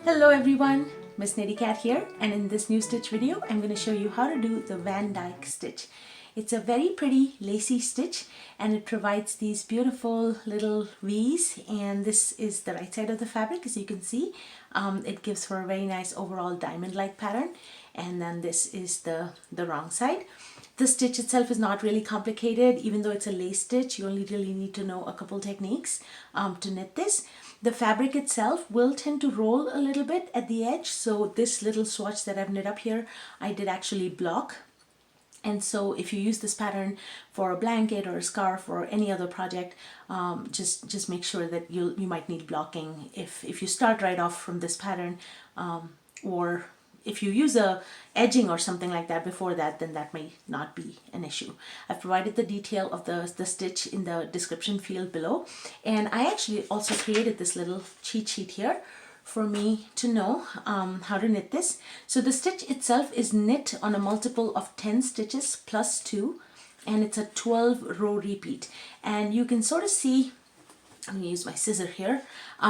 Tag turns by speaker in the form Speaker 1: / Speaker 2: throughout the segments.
Speaker 1: Hello everyone, Miss Knittycat here, and in this new stitch video I'm going to show you how to do the Vandyke stitch. It's a very pretty lacy stitch and it provides these beautiful little V's, and this is the right side of the fabric. As you can see, it gives for a very nice overall diamond-like pattern, and then this is the wrong side. The stitch itself is not really complicated. Even though it's a lace stitch, you only really need to know a couple techniques to knit this. The fabric itself will tend to roll a little bit at the edge, so this little swatch that I've knit up here, I did actually block. And so if you use this pattern for a blanket or a scarf or any other project, just make sure that you might need blocking if you start right off from this pattern, or if you use a edging or something like that before that, then that may not be an issue. I've provided the detail of the stitch in the description field below, and I actually also created this little cheat sheet here for me to know how to knit this. So the stitch itself is knit on a multiple of 10 stitches plus 2, and it's a 12 row repeat. And you can sort of see, I'm going to use my scissor here,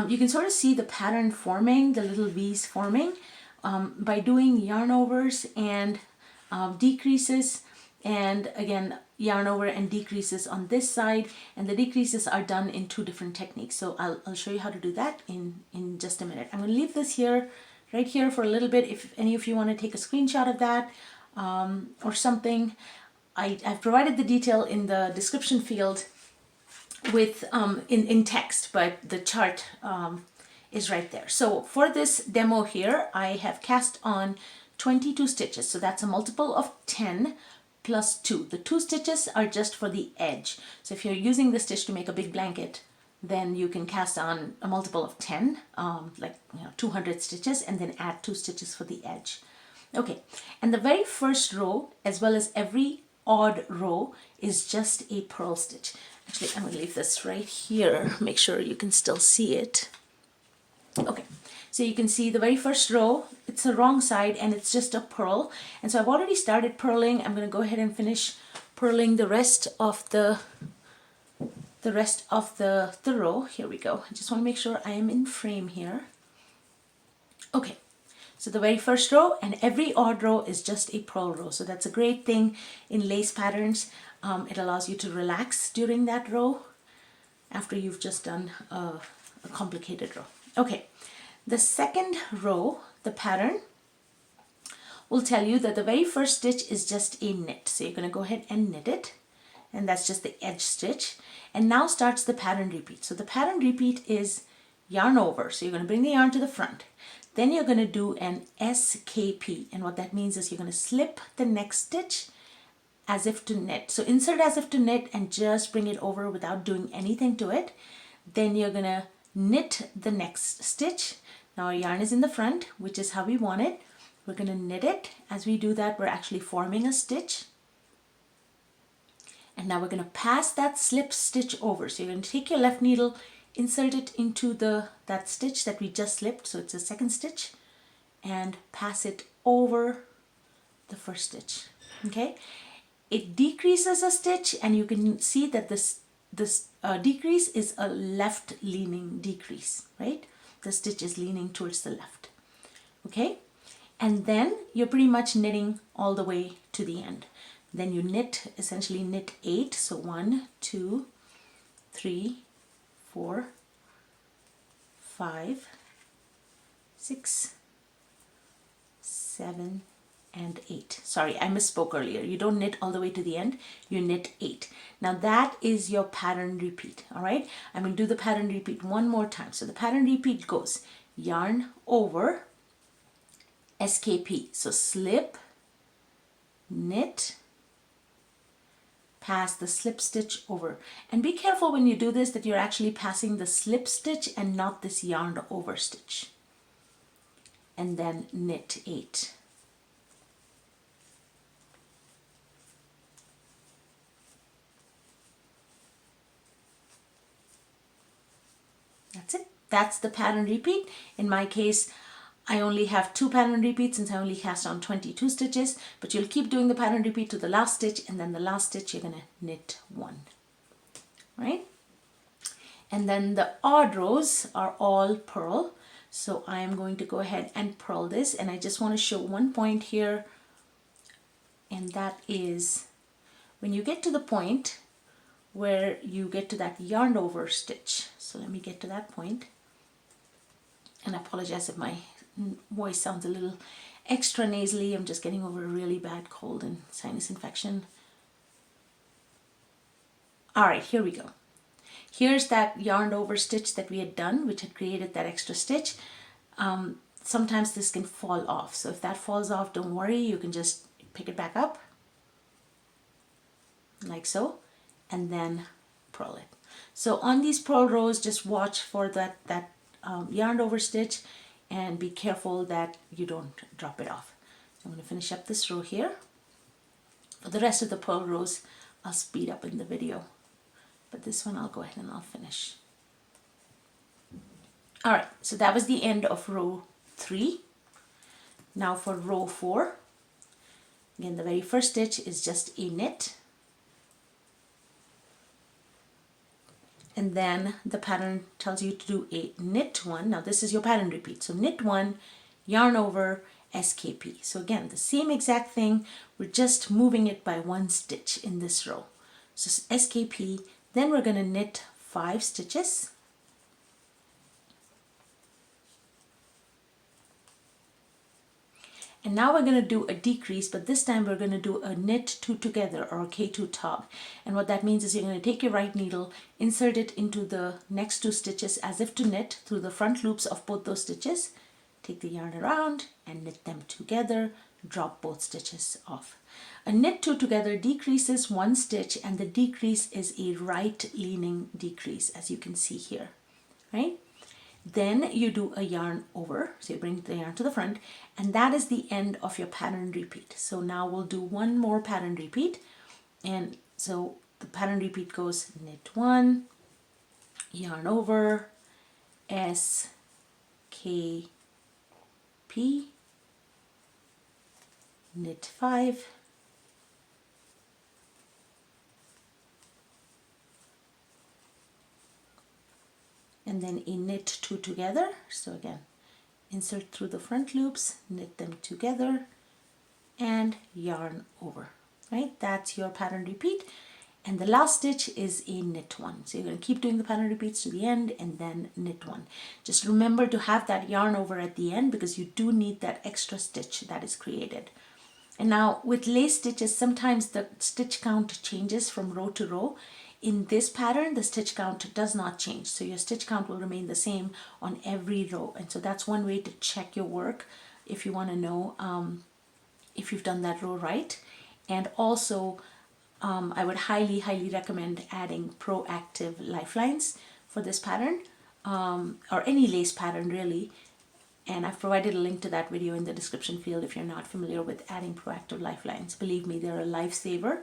Speaker 1: you can sort of see the pattern forming, the little V's forming, by doing yarn overs and decreases, and again yarn over and decreases on this side, and the decreases are done in 2 different techniques. So I'll show you how to do that in just a minute. I'm going to leave this here, right here, for a little bit if any of you want to take a screenshot of that or something. I've provided the detail in the description field with in text, but the chart is right there. So for this demo here, I have cast on 22 stitches. So that's a multiple of 10 plus 2. The 2 stitches are just for the edge. So if you're using the stitch to make a big blanket, then you can cast on a multiple of 10, 200 stitches, and then add 2 stitches for the edge. Okay, and the very first row, as well as every odd row, is just a purl stitch. Actually, I'm going to leave this right here, make sure you can still see it. Okay, so you can see the very first row, it's the wrong side and it's just a purl. And so I've already started purling. I'm going to go ahead and finish purling the rest of the row. Here we go. I just want to make sure I am in frame here. Okay, so the very first row and every odd row is just a purl row. So that's a great thing in lace patterns. It allows you to relax during that row after you've just done a complicated row. Okay, the second row, the pattern will tell you that the very first stitch is just a knit. So you're going to go ahead and knit it, and that's just the edge stitch. And now starts the pattern repeat. So the pattern repeat is yarn over. So you're going to bring the yarn to the front. Then you're going to do an SKP, and what that means is you're going to slip the next stitch as if to knit. So insert as if to knit and just bring it over without doing anything to it. Then you're going to knit the next stitch. Now our yarn is in the front, which is how we want it. We're going to knit it. As we do that, we're actually forming a stitch. And now we're going to pass that slip stitch over. So you're going to take your left needle, insert it into that stitch that we just slipped, so it's a second stitch, and pass it over the first stitch. Okay, it decreases a stitch, and you can see that this decrease is a left leaning decrease, right? The stitch is leaning towards the left. Okay, and then you're pretty much knitting all the way to the end. Then you knit, essentially knit 8. So 1, 2, 3, 4, 5, 6, 7, and 8. Sorry, I misspoke earlier. You don't knit all the way to the end, you knit 8. Now that is your pattern repeat. All right, I'm going to do the pattern repeat one more time. So the pattern repeat goes yarn over, SKP. So slip, knit, pass the slip stitch over. And be careful when you do this that you're actually passing the slip stitch and not this yarn over stitch. And then knit 8. That's it. That's the pattern repeat. In my case, I only have 2 pattern repeats since I only cast on 22 stitches, but you'll keep doing the pattern repeat to the last stitch, and then the last stitch you're going to knit 1. Right? And then the odd rows are all purl. So I am going to go ahead and purl this, and I just want to show one point here, and that is when you get to the point where you get to that yarn over stitch. So let me get to that point, and I apologize if my voice sounds a little extra nasally. I'm just getting over a really bad cold and sinus infection. All right, here we go. Here's that yarn over stitch that we had done, which had created that extra stitch. Sometimes this can fall off, so if that falls off, don't worry, you can just pick it back up like so, and then purl it. So on these purl rows, just watch for that yarn over stitch and be careful that you don't drop it off. I'm going to finish up this row here. For the rest of the purl rows, I'll speed up in the video, but this one I'll go ahead and I'll finish. All right, so that was the end of row 3. Now for row 4, again, the very first stitch is just a knit, and then the pattern tells you to do a knit 1. Now this is your pattern repeat, so knit 1, yarn over, SKP. So again, the same exact thing, we're just moving it by 1 stitch in this row. So SKP, then we're going to knit 5 stitches, and now we're going to do a decrease, but this time we're going to do a knit 2 together, or a K2 tog. And what that means is you're going to take your right needle, insert it into the next 2 stitches as if to knit through the front loops of both those stitches, take the yarn around and knit them together, drop both stitches off. A knit 2 together decreases 1 stitch, and the decrease is a right leaning decrease, as you can see here, right? Then you do a yarn over, so you bring the yarn to the front, and that is the end of your pattern repeat. So now we'll do one more pattern repeat, and so the pattern repeat goes knit 1, yarn over, S, K, P, knit 5, and then a knit 2 together. So again, insert through the front loops, knit them together, and yarn over, right? That's your pattern repeat. And the last stitch is a knit 1. So you're going to keep doing the pattern repeats to the end and then knit 1. Just remember to have that yarn over at the end, because you do need that extra stitch that is created. And now with lace stitches, sometimes the stitch count changes from row to row. In this pattern, the stitch count does not change. So your stitch count will remain the same on every row. And so that's one way to check your work if you want to know if you've done that row right. And also, I would highly recommend adding proactive lifelines for this pattern, or any lace pattern really. And I've provided a link to that video in the description field if you're not familiar with adding proactive lifelines. Believe me, they're a lifesaver,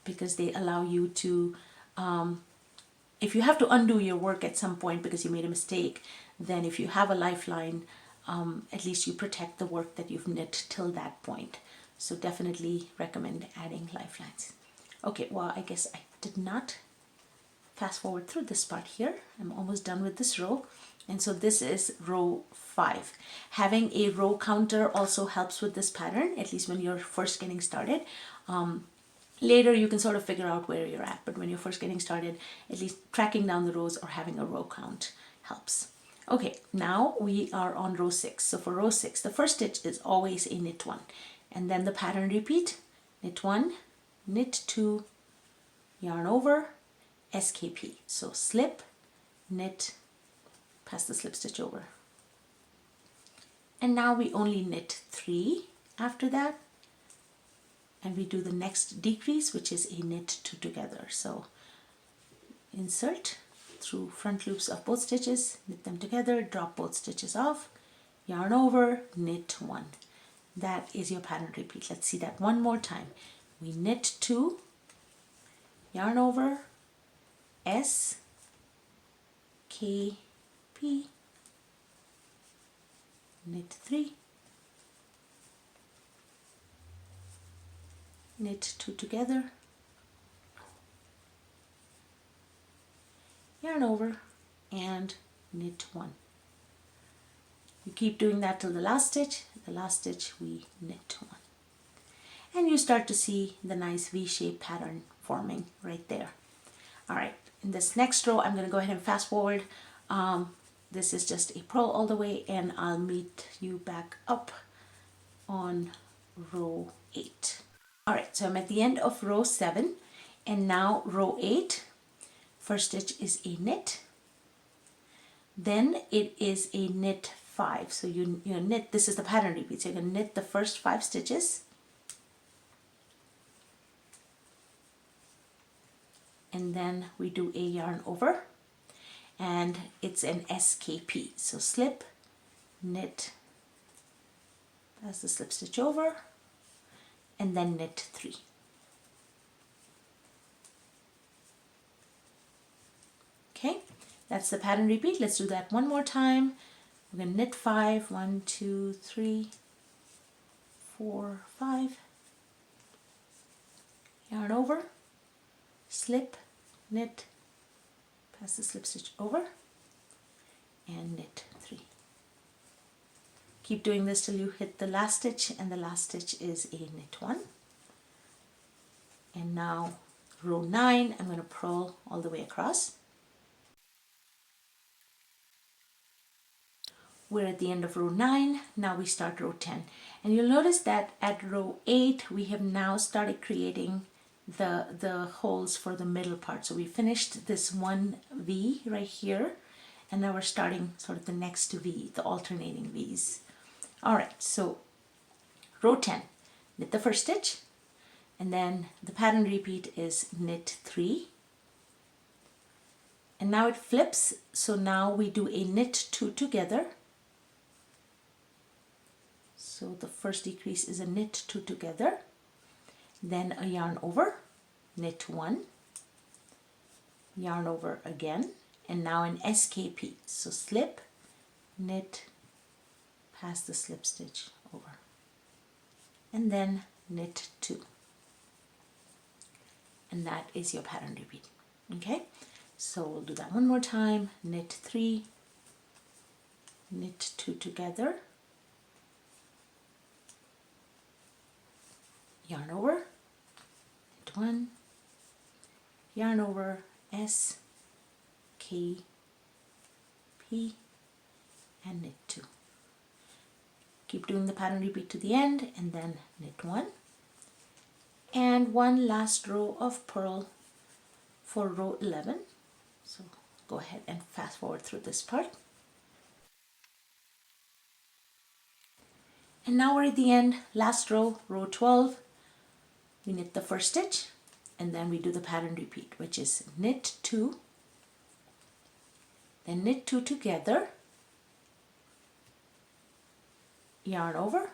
Speaker 1: because they allow you to, if you have to undo your work at some point because you made a mistake, then if you have a lifeline, at least you protect the work that you've knit till that point. So definitely recommend adding lifelines. Okay, well, I guess I did not fast forward through this part here. I'm almost done with this row. And so this is row 5. Having a row counter also helps with this pattern, at least when you're first getting started. Later you can sort of figure out where you're at, but when you're first getting started, at least tracking down the rows or having a row count helps. Okay, now we are on row 6. So for row 6, the first stitch is always a knit 1. And then the pattern repeat, knit 1, knit 2, yarn over, SKP. So slip, knit, pass the slip stitch over. And now we only knit 3 after that. And we do the next decrease, which is a knit 2 together. So insert through front loops of both stitches, knit them together, drop both stitches off, yarn over, knit 1. That is your pattern repeat. Let's see that one more time. We knit 2, yarn over, S, K, P, knit 3, knit 2 together, yarn over, and knit 1. You keep doing that till the last stitch. The last stitch we knit one. And you start to see the nice V-shaped pattern forming right there. All right, in this next row, I'm going to go ahead and fast forward. This is just a purl all the way, and I'll meet you back up on row 8. All right, so I'm at the end of row 7, and now row 8. First stitch is a knit, then it is a knit 5. So you knit, this is the pattern repeat, so you're going to knit the first 5 stitches, and then we do a yarn over, and it's an SKP. So slip, knit, pass the slip stitch over, and then knit 3. Okay, that's the pattern repeat. Let's do that one more time. We're going to knit 5, 1, 2, 3, 4, 5, yarn over, slip, knit, pass the slip stitch over, and knit 3. Keep doing this till you hit the last stitch, and the last stitch is a knit 1. And now row 9, I'm going to purl all the way across. We're at the end of row 9, now we start row 10. And you'll notice that at row 8, we have now started creating the holes for the middle part. So we finished this one V right here, and now we're starting sort of the next V, the alternating V's. All right, so row 10, knit the first stitch, and then the pattern repeat is knit 3. And now it flips, so now we do a knit 2 together. So the first decrease is a knit 2 together, then a yarn over, knit 1, yarn over again, and now an SKP. So slip, knit, pass the slip stitch over, and then knit 2. And that is your pattern repeat. Okay, so we'll do that one more time. Knit 3, knit 2 together, yarn over, knit 1, yarn over, S, K, P, and knit 2. Keep doing the pattern repeat to the end, and then knit 1. And one last row of purl for row 11. So go ahead and fast forward through this part. And now we're at the end, last row, row 12. We knit the first stitch, and then we do the pattern repeat, which is knit 2, then knit 2 together, yarn over,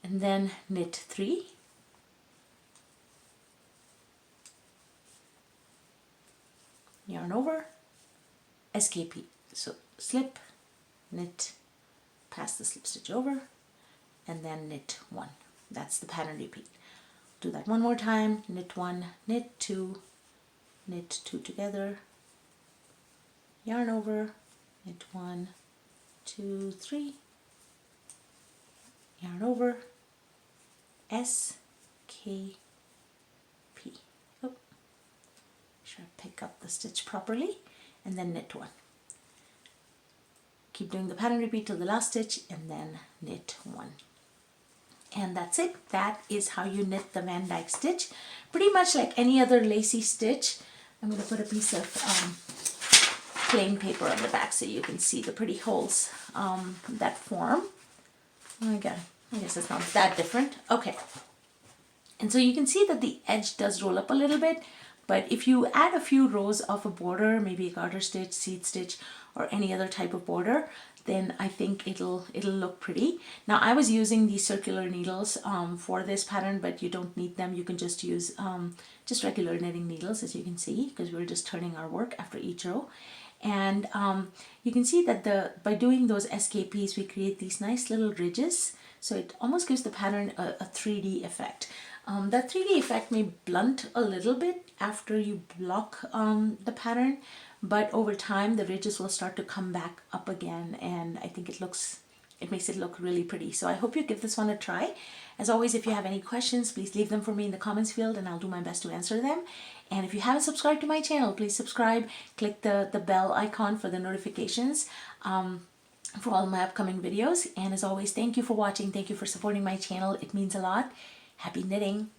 Speaker 1: and then knit 3, yarn over, SKP. So slip, knit, pass the slip stitch over, and then knit 1. That's the pattern repeat. Do that one more time. Knit 1, knit 2, knit 2 together, yarn over, knit 1, 2, 3, yarn over, S, K, P. Oh, make sure I pick up the stitch properly, and then knit 1. Keep doing the pattern repeat till the last stitch, and then knit 1. And that's it. That is how you knit the Vandyke stitch. Pretty much like any other lacy stitch. I'm going to put a piece of plain paper on the back so you can see the pretty holes that form. Again, I guess it's not that different. Okay. And so you can see that the edge does roll up a little bit, but if you add a few rows of a border, maybe a garter stitch, seed stitch, or any other type of border, then I think it'll look pretty. Now I was using these circular needles for this pattern, but you don't need them. You can just use just regular knitting needles, as you can see, because we're just turning our work after each row. And you can see that by doing those SKPs, we create these nice little ridges. So it almost gives the pattern a 3D effect. That 3D effect may blunt a little bit after you block the pattern, but over time the ridges will start to come back up again, and I think it makes it look really pretty. So I hope you give this one a try. As always, if you have any questions, please leave them for me in the comments field and I'll do my best to answer them. And if you haven't subscribed to my channel, please subscribe, click the bell icon for the notifications for all my upcoming videos. And as always, thank you for watching, thank you for supporting my channel, it means a lot. Happy knitting!